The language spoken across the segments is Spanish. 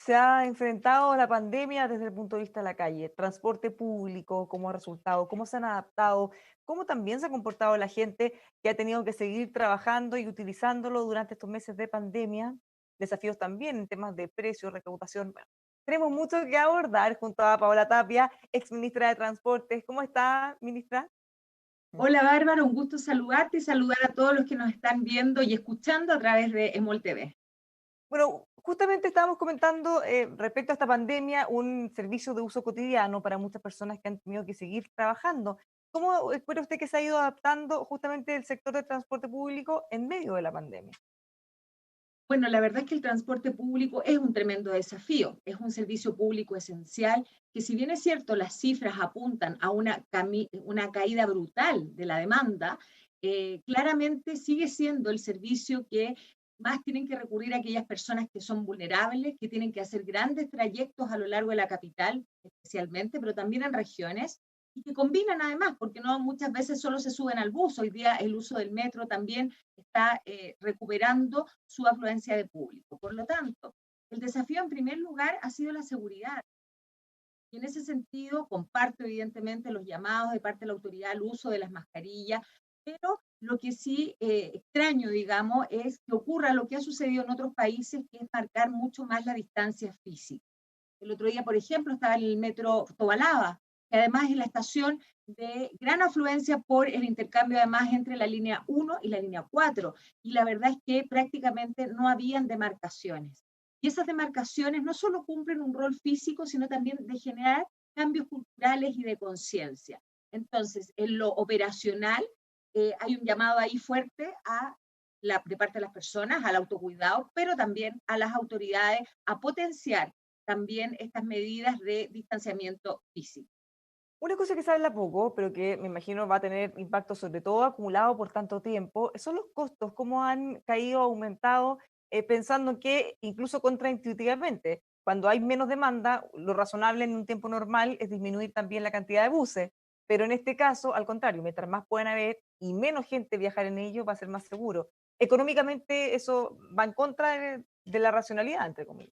se ha enfrentado a la pandemia desde el punto de vista de la calle? Transporte público, ¿cómo ha resultado? ¿Cómo se han adaptado? ¿Cómo también se ha comportado la gente que ha tenido que seguir trabajando y utilizándolo durante estos meses de pandemia? Desafíos también en temas de precios, recaudación. Bueno, tenemos mucho que abordar junto a Paola Tapia, ex ministra de Transportes. ¿Cómo está, ministra? Hola Bárbara, un gusto saludarte y saludar a todos los que nos están viendo y escuchando a través de Emol TV. Bueno, justamente estábamos comentando respecto a esta pandemia, un servicio de uso cotidiano para muchas personas que han tenido que seguir trabajando. ¿Cómo espera usted que se ha ido adaptando justamente el sector de transporte público en medio de la pandemia? Bueno, la verdad es que el transporte público es un tremendo desafío, es un servicio público esencial que si bien es cierto las cifras apuntan a una caída brutal de la demanda, claramente sigue siendo el servicio que más tienen que recurrir a aquellas personas que son vulnerables, que tienen que hacer grandes trayectos a lo largo de la capital, especialmente, pero también en regiones, y que combinan además, porque no muchas veces solo se suben al bus, hoy día el uso del metro también está recuperando su afluencia de público. Por lo tanto, el desafío en primer lugar ha sido la seguridad. Y en ese sentido, comparto evidentemente los llamados de parte de la autoridad al uso de las mascarillas, pero lo que sí extraño, digamos, es que ocurra lo que ha sucedido en otros países, que es marcar mucho más la distancia física. El otro día, por ejemplo, estaba en el metro Tobalaba, que además es la estación de gran afluencia por el intercambio además entre la línea 1 y la línea 4. Y la verdad es que prácticamente no habían demarcaciones. Y esas demarcaciones no solo cumplen un rol físico, sino también de generar cambios culturales y de conciencia. Entonces, en lo operacional, hay un llamado ahí fuerte de parte de las personas al autocuidado, pero también a las autoridades a potenciar también estas medidas de distanciamiento físico. Una cosa que se habla poco, pero que me imagino va a tener impacto sobre todo acumulado por tanto tiempo, son los costos, cómo han caído, aumentado, pensando que incluso contraintuitivamente, cuando hay menos demanda, lo razonable en un tiempo normal es disminuir también la cantidad de buses, pero en este caso, al contrario, mientras más puedan haber y menos gente viajar en ellos, va a ser más seguro. Económicamente eso va en contra de la racionalidad, entre comillas.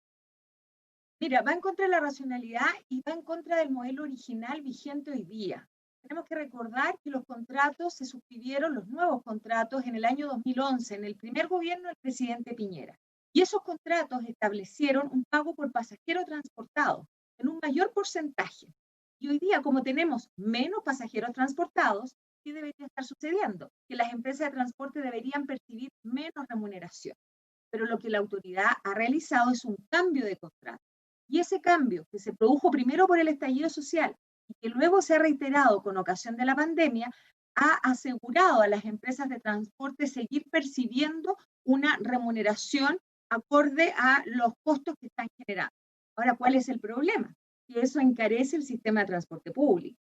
Mira, va en contra de la racionalidad y va en contra del modelo original vigente hoy día. Tenemos que recordar que los contratos se suscribieron, los nuevos contratos, en el año 2011, en el primer gobierno del presidente Piñera. Y esos contratos establecieron un pago por pasajero transportado en un mayor porcentaje. Y hoy día, como tenemos menos pasajeros transportados, ¿qué debería estar sucediendo? Que las empresas de transporte deberían percibir menos remuneración. Pero lo que la autoridad ha realizado es un cambio de contrato. Y ese cambio, que se produjo primero por el estallido social y que luego se ha reiterado con ocasión de la pandemia, ha asegurado a las empresas de transporte seguir percibiendo una remuneración acorde a los costos que están generando. Ahora, ¿cuál es el problema? Que eso encarece el sistema de transporte público.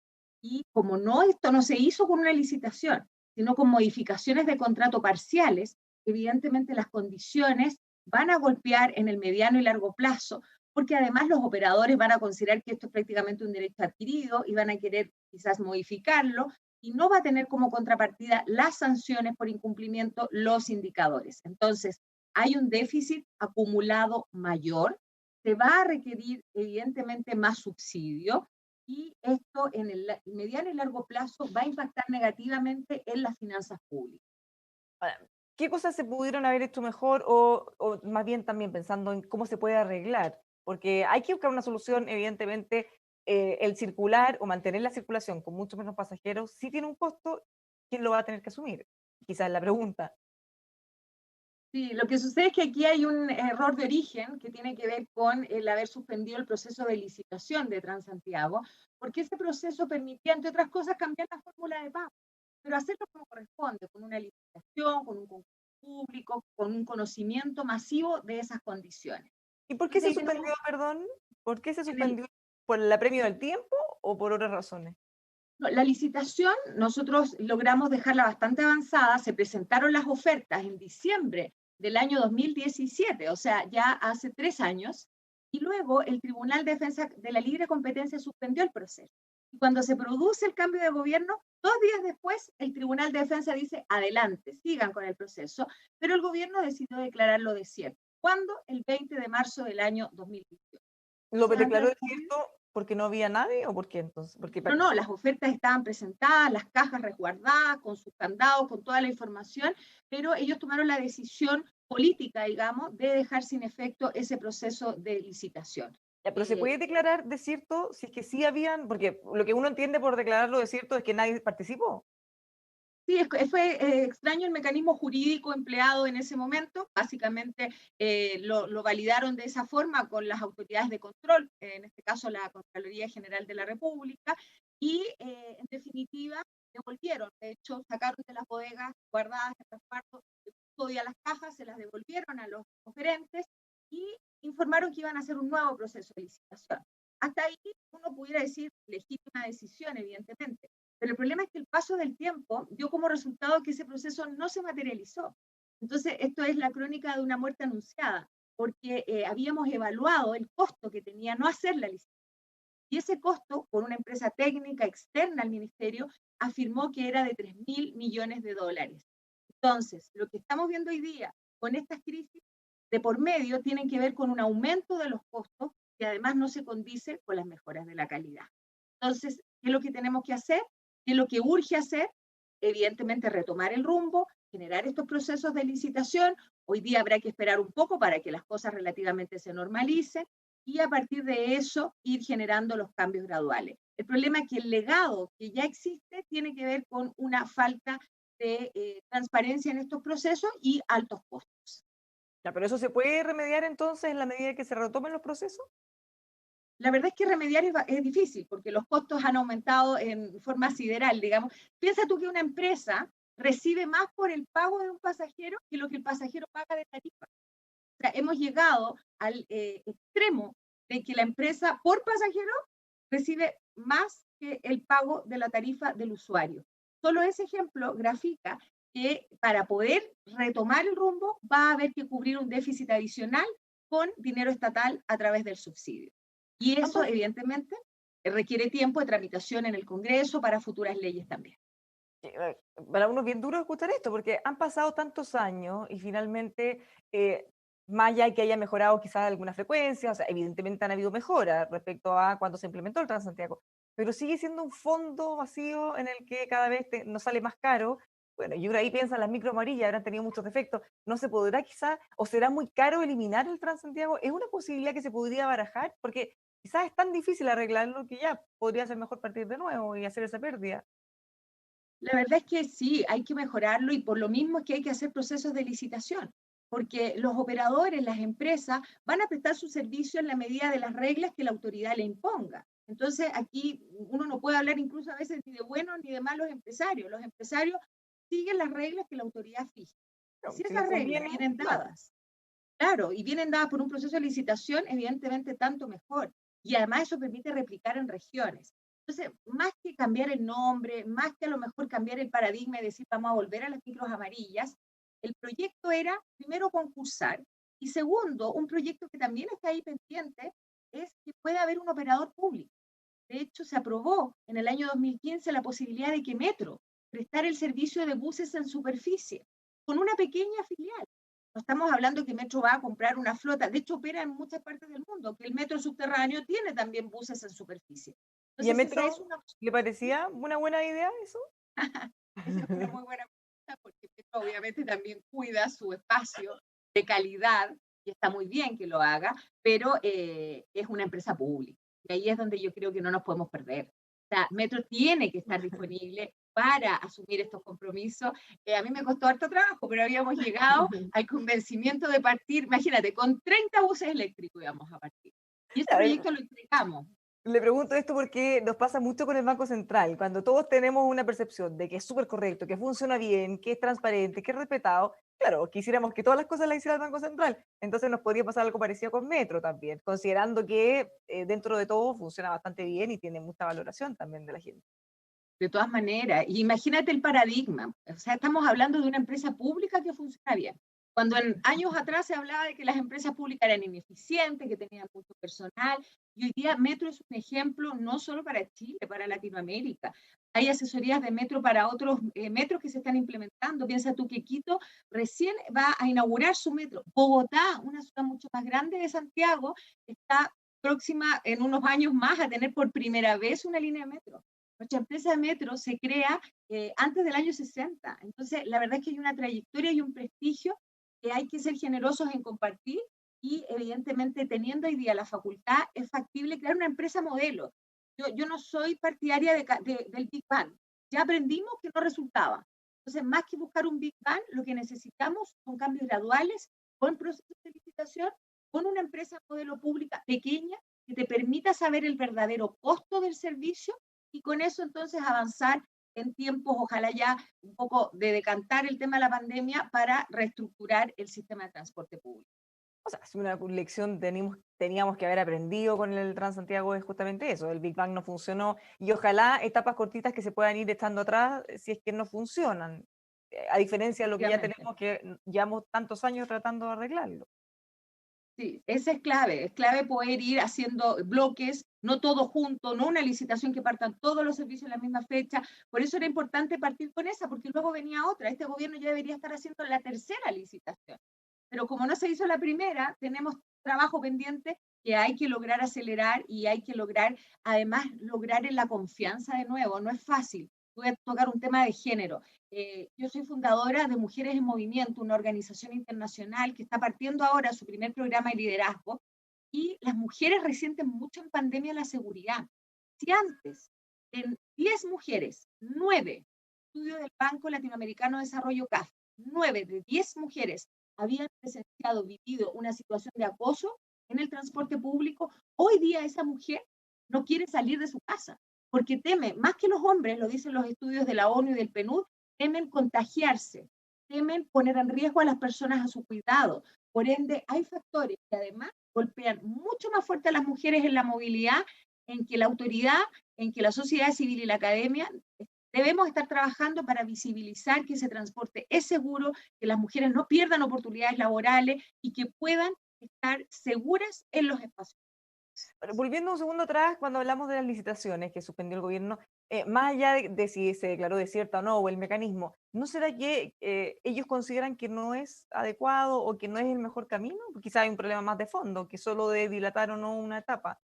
Y como no, esto no se hizo con una licitación, sino con modificaciones de contrato parciales, evidentemente las condiciones van a golpear en el mediano y largo plazo, porque además los operadores van a considerar que esto es prácticamente un derecho adquirido y van a querer quizás modificarlo y no va a tener como contrapartida las sanciones por incumplimiento los indicadores. Entonces, hay un déficit acumulado mayor, se va a requerir evidentemente más subsidio y esto en el mediano y largo plazo va a impactar negativamente en las finanzas públicas. Ahora, ¿qué cosas se pudieron haber hecho mejor o más bien también pensando en cómo se puede arreglar? Porque hay que buscar una solución, evidentemente, el circular o mantener la circulación con mucho menos pasajeros sí tiene un costo, ¿quién lo va a tener que asumir? Quizás es la pregunta. Sí, lo que sucede es que aquí hay un error de origen que tiene que ver con el haber suspendido el proceso de licitación de Transantiago, porque ese proceso permitía, entre otras cosas, cambiar la fórmula de pago, pero hacerlo como corresponde, con una licitación, con un concurso público, con un conocimiento masivo de esas condiciones. ¿Y por qué Entonces se ahí tenemos suspendió, perdón? ¿Por qué se en el, suspendió? ¿Por el apremio del tiempo o por otras razones? no, la licitación, nosotros logramos dejarla bastante avanzada, se presentaron las ofertas en diciembre del año 2017, o sea, ya hace 3 años, y luego el Tribunal de Defensa de la Libre Competencia suspendió el proceso. Y cuando se produce el cambio de gobierno, 2 días después, el Tribunal de Defensa dice, adelante, sigan con el proceso, pero el gobierno decidió declararlo desierto. ¿Cuándo? El 20 de marzo del año 2021. ¿Lo Entonces, antes declaró de ocurrir, desierto porque no había nadie o por qué entonces? Porque no, no, las ofertas estaban presentadas, las cajas resguardadas, con sus candados, con toda la información, pero ellos tomaron la decisión política, digamos, de dejar sin efecto ese proceso de licitación. ya, pero se Eh, puede declarar desierto si es que sí habían, porque lo que uno entiende por declararlo desierto es que nadie participó. Sí, fue extraño el mecanismo jurídico empleado en ese momento. Básicamente lo validaron de esa forma con las autoridades de control, en este caso la Contraloría General de la República, y en definitiva devolvieron. De hecho, sacaron de las bodegas guardadas en resguardo el custodia las cajas, se las devolvieron a los oferentes y informaron que iban a hacer un nuevo proceso de licitación. Hasta ahí uno pudiera decir legítima decisión, evidentemente, pero el problema es que el paso del tiempo dio como resultado que ese proceso no se materializó. Entonces, esto es la crónica de una muerte anunciada, porque habíamos evaluado el costo que tenía no hacer la licitación. Y ese costo, por una empresa técnica externa al ministerio, afirmó que era de 3.000 millones de dólares. Entonces, lo que estamos viendo hoy día con estas crisis de por medio tienen que ver con un aumento de los costos que además no se condice con las mejoras de la calidad. Entonces, ¿qué es lo que tenemos que hacer? ¿Qué es lo que urge hacer? Evidentemente, retomar el rumbo, generar estos procesos de licitación. Hoy día habrá que esperar un poco para que las cosas relativamente se normalicen y a partir de eso ir generando los cambios graduales. El problema es que el legado que ya existe tiene que ver con una falta de transparencia en estos procesos y altos costos. Ya, pero eso se puede remediar entonces en la medida que se retomen los procesos. La verdad es que remediar es difícil porque los costos han aumentado en forma sideral, digamos. Piensa tú que una empresa recibe más por el pago de un pasajero que lo que el pasajero paga de tarifa. O sea, hemos llegado al extremo de que la empresa por pasajero recibe más que el pago de la tarifa del usuario. Solo ese ejemplo grafica que para poder retomar el rumbo va a haber que cubrir un déficit adicional con dinero estatal a través del subsidio. Y Han eso, pas- evidentemente, requiere tiempo de tramitación en el Congreso para futuras leyes también. para uno es bien duro escuchar esto, porque han pasado tantos años y finalmente, eh, más allá de que haya mejorado quizás alguna frecuencia, o sea, evidentemente han habido mejoras respecto a cuando se implementó el Transantiago, pero sigue siendo un fondo vacío en el que cada vez nos sale más caro. Bueno, y uno ahí piensa, las micro amarillas habrán tenido muchos defectos. ¿No se podrá quizás, o será muy caro eliminar el Transantiago? ¿Es una posibilidad que se podría barajar? Porque quizás es tan difícil arreglarlo que ya podría ser mejor partir de nuevo y hacer esa pérdida. La verdad es que sí, hay que mejorarlo y por lo mismo es que hay que hacer procesos de licitación, porque los operadores, las empresas, van a prestar su servicio en la medida de las reglas que la autoridad le imponga. Entonces, aquí uno no puede hablar incluso a veces ni de buenos ni de malos empresarios. Los empresarios siguen las reglas que la autoridad fija. Y Bueno, si si les esas reglas conviene, vienen claro. dadas, claro, y vienen dadas por un proceso de licitación, evidentemente tanto mejor. Y además eso permite replicar en regiones. Entonces, más que cambiar el nombre, más que a lo mejor cambiar el paradigma y decir vamos a volver a las micros amarillas, el proyecto era primero concursar y segundo, un proyecto que también está ahí pendiente es que pueda haber un operador público. De hecho, se aprobó en el año 2015 la posibilidad de que Metro prestara el servicio de buses en superficie con una pequeña filial. No estamos hablando que Metro va a comprar una flota, de hecho opera en muchas partes del mundo, que el metro subterráneo tiene también buses en superficie. ¿Y a Entonces, esa es Metro una, le parecía una buena idea eso? esa es una muy buena pregunta porque Metro obviamente también cuida su espacio de calidad y está muy bien que lo haga, pero es una empresa pública. Y ahí es donde yo creo que no nos podemos perder. O sea, Metro tiene que estar disponible para asumir estos compromisos. A mí me costó harto trabajo, pero habíamos llegado al convencimiento de partir, imagínate, con 30 buses eléctricos íbamos a partir. Y ese proyecto lo entregamos. Le pregunto esto porque nos pasa mucho con el Banco Central, cuando todos tenemos una percepción de que es súper correcto, que funciona bien, que es transparente, que es respetado. Claro, quisiéramos que todas las cosas las hiciera el Banco Central, entonces nos podría pasar algo parecido con Metro también, considerando que dentro de todo funciona bastante bien y tiene mucha valoración también de la gente. De todas maneras, y imagínate el paradigma, o sea, estamos hablando de una empresa pública que funciona bien. Cuando en años atrás se hablaba de que las empresas públicas eran ineficientes, que tenían mucho personal, y hoy día Metro es un ejemplo no solo para Chile, para Latinoamérica. hay asesorías de metro para otros metros que se están implementando. Piensa tú que Quito recién va a inaugurar su metro. Bogotá, una ciudad mucho más grande de Santiago, está próxima en unos años más a tener por primera vez una línea de metro. Nuestra empresa de metro se crea antes del año 60. Entonces, la verdad es que hay una trayectoria y un prestigio que hay que ser generosos en compartir y evidentemente teniendo hoy día la facultad es factible crear una empresa modelo. Yo no soy partidaria del Big Bang. Ya aprendimos que no resultaba. Entonces, más que buscar un Big Bang, lo que necesitamos son cambios graduales, con procesos de licitación, con una empresa modelo pública pequeña que te permita saber el verdadero costo del servicio y con eso entonces avanzar en tiempos, ojalá ya un poco de decantar el tema de la pandemia para reestructurar el sistema de transporte público. O sea, si una lección teníamos que haber aprendido con el Transantiago es justamente eso, el Big Bang no funcionó y ojalá etapas cortitas que se puedan ir echando atrás si es que no funcionan, a diferencia de lo que ya Efectivamente. tenemos que llevamos tantos años tratando de arreglarlo. Sí, esa es clave poder ir haciendo bloques, no todo junto, no una licitación que partan todos los servicios en la misma fecha. Por eso era importante partir con esa, porque luego venía otra. Este gobierno ya debería estar haciendo la tercera licitación. Pero como no se hizo la primera, tenemos trabajo pendiente que hay que lograr acelerar y hay que lograr, además, lograr en la confianza de nuevo. No es fácil. Voy a tocar un tema de género. Yo soy fundadora de Mujeres en Movimiento, una organización internacional que está partiendo ahora su primer programa de liderazgo y las mujeres resienten mucho en pandemia la seguridad. Si antes, en 10 mujeres, 9, estudio del Banco Latinoamericano de Desarrollo CAF, 9 de 10 mujeres habían presenciado, vivido una situación de acoso en el transporte público, hoy día esa mujer no quiere salir de su casa porque teme, más que los hombres, lo dicen los estudios de la ONU y del PNUD, temen contagiarse, temen poner en riesgo a las personas a su cuidado. Por ende, hay factores que además golpean mucho más fuerte a las mujeres en la movilidad, en que la autoridad, en que la sociedad civil y la academia debemos estar trabajando para visibilizar que ese transporte es seguro, que las mujeres no pierdan oportunidades laborales y que puedan estar seguras en los espacios. Pero volviendo un segundo atrás, cuando hablamos de las licitaciones que suspendió el gobierno, más allá de si se declaró desierta o no, o el mecanismo, ¿no será que ellos consideran que no es adecuado o que no es el mejor camino? Porque quizá hay un problema más de fondo, que solo de dilatar o no una etapa.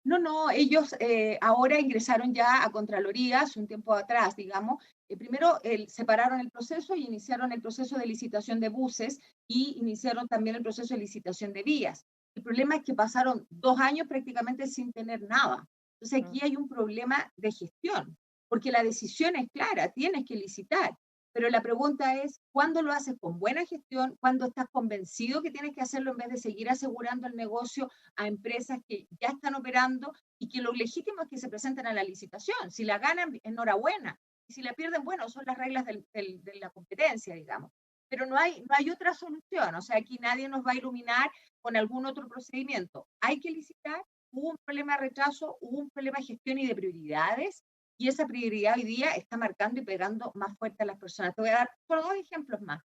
No, no, ellos ahora ingresaron ya a Contraloría hace un tiempo atrás, digamos. Primero separaron el proceso y iniciaron el proceso de licitación de buses y iniciaron también el proceso de licitación de vías. El problema es que pasaron 2 años prácticamente sin tener nada. Entonces Mm. aquí hay un problema de gestión, porque la decisión es clara, tienes que licitar. Pero la pregunta es, ¿cuándo lo haces con buena gestión? ¿Cuándo estás convencido que tienes que hacerlo en vez de seguir asegurando el negocio a empresas que ya están operando y que lo legítimo es que se presenten a la licitación? Si la ganan, enhorabuena. Y si la pierden, bueno, son las reglas de la competencia, digamos. Pero no hay otra solución. O sea, aquí nadie nos va a iluminar con algún otro procedimiento. Hay que licitar. Hubo un problema de retraso, hubo un problema de gestión y de prioridades y esa prioridad hoy día está marcando y pegando más fuerte a las personas. Te voy a dar solo 2 ejemplos más.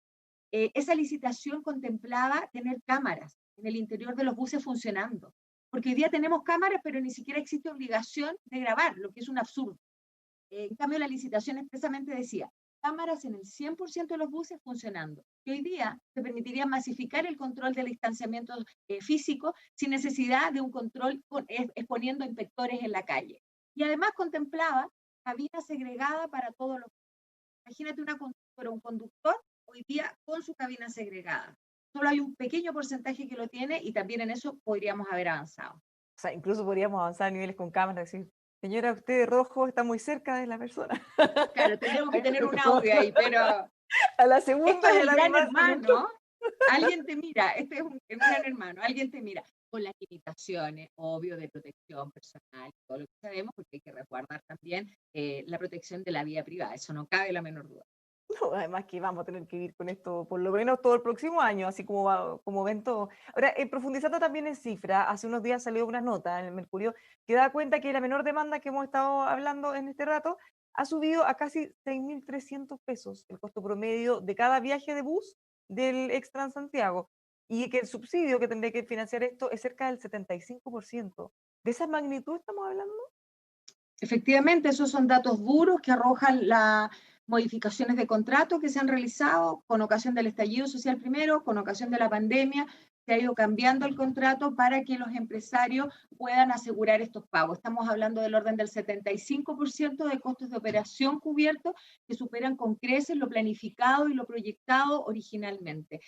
Esa licitación contemplaba tener cámaras en el interior de los buses funcionando, porque hoy día tenemos cámaras, pero ni siquiera existe obligación de grabar, lo que es un absurdo. En cambio, la licitación expresamente decía cámaras en el 100% de los buses funcionando. Y hoy día se permitiría masificar el control del distanciamiento físico sin necesidad de un control exponiendo inspectores en la calle. Y además contemplaba cabina segregada para todos los. Imagínate una conductora, un conductor hoy día con su cabina segregada. Solo hay un pequeño porcentaje que lo tiene y también en eso podríamos haber avanzado. O sea, incluso podríamos avanzar a niveles con cámaras, decir, señora, usted de rojo está muy cerca de la persona. Claro, tendríamos que tener un audio ahí, pero A la esto segunda es ya el el gran animal se enojó. hermano. Alguien te mira, este es un gran hermano, alguien te mira con las limitaciones, obvio, de protección personal, todo lo que sabemos, porque hay que resguardar también la protección de la vida privada, eso no cabe la menor duda. No, además que vamos a tener que vivir con esto por lo menos todo el próximo año, así como, como ven todo. Ahora, profundizando también en cifra, hace unos días salió una nota en el Mercurio que da cuenta que la menor demanda que hemos estado hablando en este rato ha subido a casi 6.300 pesos el costo promedio de cada viaje de bus del ex Transantiago y que el subsidio que tendría que financiar esto es cerca del 75%. ¿De esa magnitud estamos hablando? Efectivamente, esos son datos duros que arrojan las modificaciones de contrato que se han realizado con ocasión del estallido social primero, con ocasión de la pandemia, se ha ido cambiando el contrato para que los empresarios puedan asegurar estos pagos. Estamos hablando del orden del 75% de costos de operación cubiertos que superan con creces lo planificado y lo proyectado originalmente.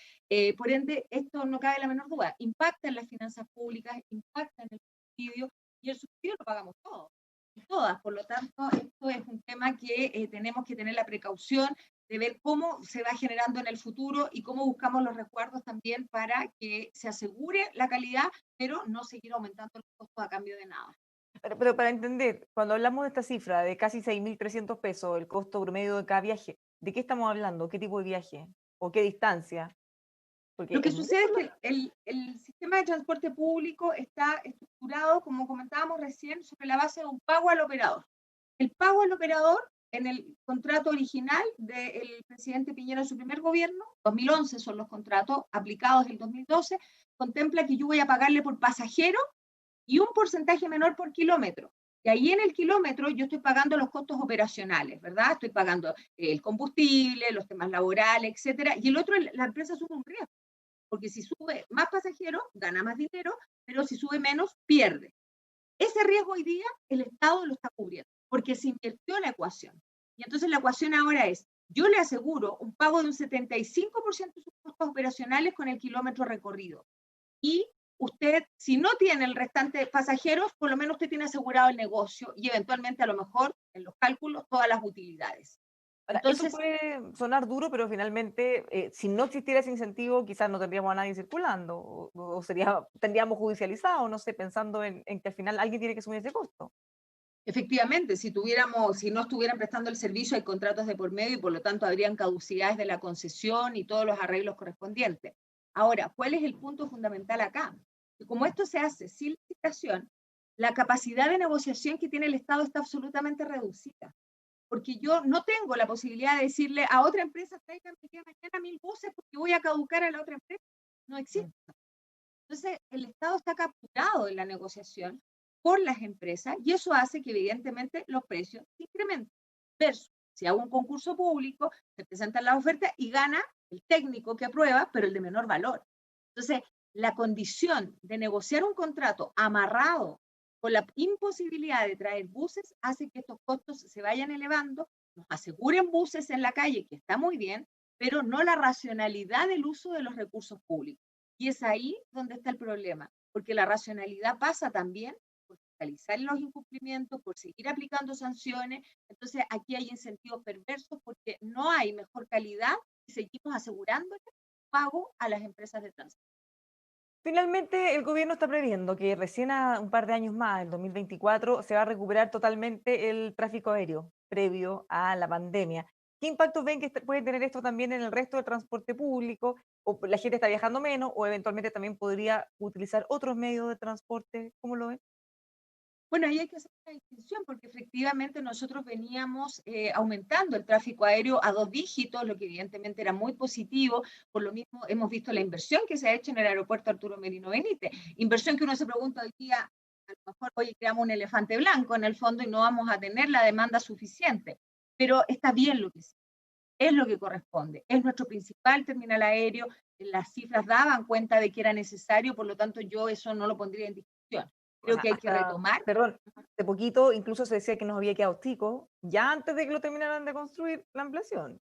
Por ende, esto no cabe la menor duda, impacta en las finanzas públicas, impacta en el subsidio y el subsidio lo pagamos todos todas. Por lo tanto, esto es un tema que tenemos que tener la precaución de ver cómo se va generando en el futuro y cómo buscamos los resguardos también para que se asegure la calidad, pero no seguir aumentando los costos a cambio de nada. Pero para entender, cuando hablamos de esta cifra de casi 6.300 pesos, el costo promedio de cada viaje, ¿de qué estamos hablando? ¿Qué tipo de viaje? ¿O qué distancia? Lo Porque que es mucho sucede es que el sistema de transporte público está estructurado, como comentábamos recién, sobre la base de un pago al operador. El pago al operador en el contrato original del presidente Piñera en su primer gobierno, 2011 son los contratos aplicados del 2012, contempla que yo voy a pagarle por pasajero y un porcentaje menor por kilómetro. Y ahí en el kilómetro yo estoy pagando los costos operacionales, ¿verdad? Estoy pagando el combustible, los temas laborales, etcétera. Y el otro, la empresa asume un riesgo, porque si sube más pasajeros, gana más dinero, pero si sube menos, pierde. Ese riesgo hoy día el Estado lo está cubriendo, porque se invirtió la ecuación. Y entonces la ecuación ahora es, yo le aseguro un pago de un 75% de sus costos operacionales con el kilómetro recorrido. Y usted, si no tiene el restante de pasajeros, por lo menos usted tiene asegurado el negocio y eventualmente a lo mejor en los cálculos todas las utilidades. Ahora, eso Entonces, puede sonar duro, pero finalmente, si no existiera ese incentivo, quizás no tendríamos a nadie circulando, o sería, tendríamos judicializado, no sé, pensando en que al final alguien tiene que asumir ese costo. efectivamente, si no estuvieran prestando el servicio, hay contratos de por medio y por lo tanto habrían caducidades de la concesión y todos los arreglos correspondientes. Ahora, ¿cuál es el punto fundamental acá? Que como esto se hace sin licitación, la capacidad de negociación que tiene el Estado está absolutamente reducida. Porque yo no tengo la posibilidad de decirle a otra empresa, tráigame el día de mañana 1000 buses porque voy a caducar a la otra empresa. No existe. Entonces, el Estado está capturado en la negociación por las empresas y eso hace que evidentemente los precios se incrementen. Versus, si hago un concurso público, se presentan las ofertas y gana el técnico que aprueba, pero el de menor valor. Entonces, la condición de negociar un contrato amarrado con la imposibilidad de traer buses hace que estos costos se vayan elevando, nos aseguren buses en la calle, que está muy bien, pero no la racionalidad del uso de los recursos públicos. Y es ahí donde está el problema, porque la racionalidad pasa también por fiscalizar los incumplimientos, por seguir aplicando sanciones. Entonces, aquí hay incentivos perversos porque no hay mejor calidad y seguimos asegurando el pago a las empresas de transporte. Finalmente, el gobierno está previendo que recién a un par de años más, el 2024, se va a recuperar totalmente el tráfico aéreo previo a la pandemia. ¿Qué impactos ven que puede tener esto también en el resto del transporte público? ¿O la gente está viajando menos o eventualmente también podría utilizar otros medios de transporte? ¿Cómo lo ven? Bueno, ahí hay que hacer una distinción porque efectivamente nosotros veníamos aumentando el tráfico aéreo a 2 dígitos, lo que evidentemente era muy positivo. Por lo mismo, hemos visto la inversión que se ha hecho en el aeropuerto Arturo Merino Benítez. Inversión que uno se pregunta hoy día, a lo mejor hoy creamos un elefante blanco en el fondo y no vamos a tener la demanda suficiente. Pero está bien lo que sí, es lo que corresponde. Es nuestro principal terminal aéreo. Las cifras daban cuenta de que era necesario, por lo tanto yo eso no lo pondría en discusión. O Creo sea, que hay que hasta, retomar. perdón, de poquito incluso se decía que nos había quedado chico, ya antes de que lo terminaran de construir la ampliación.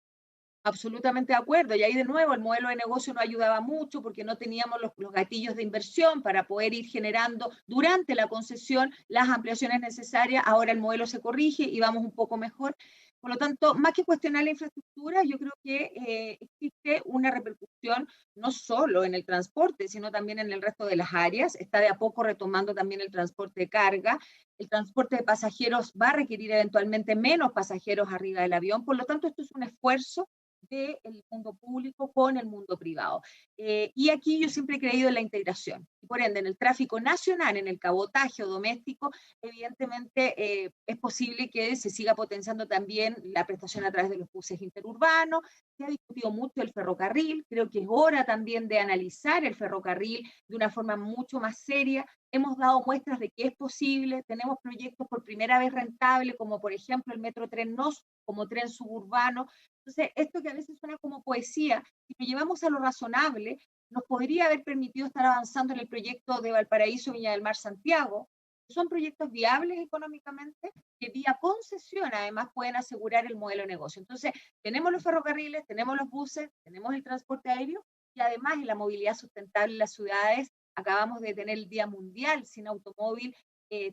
Absolutamente de acuerdo. Y ahí de nuevo el modelo de negocio no ayudaba mucho porque no teníamos los gatillos de inversión para poder ir generando durante la concesión las ampliaciones necesarias. Ahora el modelo se corrige y vamos un poco mejor. Por lo tanto, más que cuestionar la infraestructura, yo creo que existe una repercusión no solo en el transporte, sino también en el resto de las áreas. Está de a poco retomando también el transporte de carga. El transporte de pasajeros va a requerir eventualmente menos pasajeros arriba del avión. Por lo tanto, esto es un esfuerzo del mundo público con el mundo privado. Y aquí yo siempre he creído en la integración. Y por ende, en el tráfico nacional, en el cabotaje o doméstico, evidentemente es posible que se siga potenciando también la prestación a través de los buses interurbanos. Se ha discutido mucho el ferrocarril. Creo que es hora también de analizar el ferrocarril de una forma mucho más seria. Hemos dado muestras de que es posible. Tenemos proyectos por primera vez rentables, como por ejemplo el Metro Tren Nos, como tren suburbano. Entonces, esto que a veces suena como poesía, si lo llevamos a lo razonable, nos podría haber permitido estar avanzando en el proyecto de Valparaíso, Viña del Mar, Santiago, que son proyectos viables económicamente, que vía concesión además pueden asegurar el modelo de negocio. Entonces, tenemos los ferrocarriles, tenemos los buses, tenemos el transporte aéreo y además en la movilidad sustentable en las ciudades, acabamos de tener el Día Mundial sin automóvil,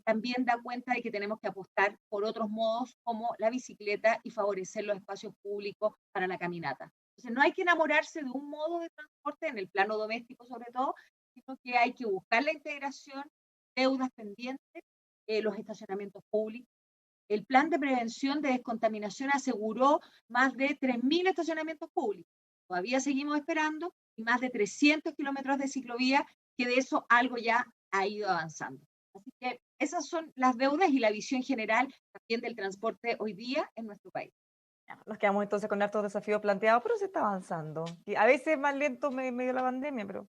también da cuenta de que tenemos que apostar por otros modos como la bicicleta y favorecer los espacios públicos para la caminata. Entonces, no hay que enamorarse de un modo de transporte, en el plano doméstico sobre todo, sino que hay que buscar la integración, deudas pendientes, los estacionamientos públicos. El plan de prevención de descontaminación aseguró más de 3.000 estacionamientos públicos. Todavía seguimos esperando y más de 300 kilómetros de ciclovía, que de eso algo ya ha ido avanzando. Así que esas son las deudas y la visión general también del transporte hoy día en nuestro país. Ya, nos quedamos entonces con hartos desafíos planteados, pero se está avanzando. Y a veces más lento medio la pandemia, pero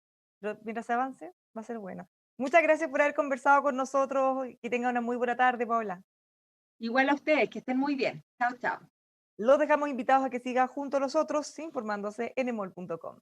mientras se avance, va a ser bueno. Muchas gracias por haber conversado con nosotros y que tenga una muy buena tarde, Paula. Igual a ustedes, que estén muy bien. Chao, chao. Los dejamos invitados a que siga junto a nosotros informándose en emol.com.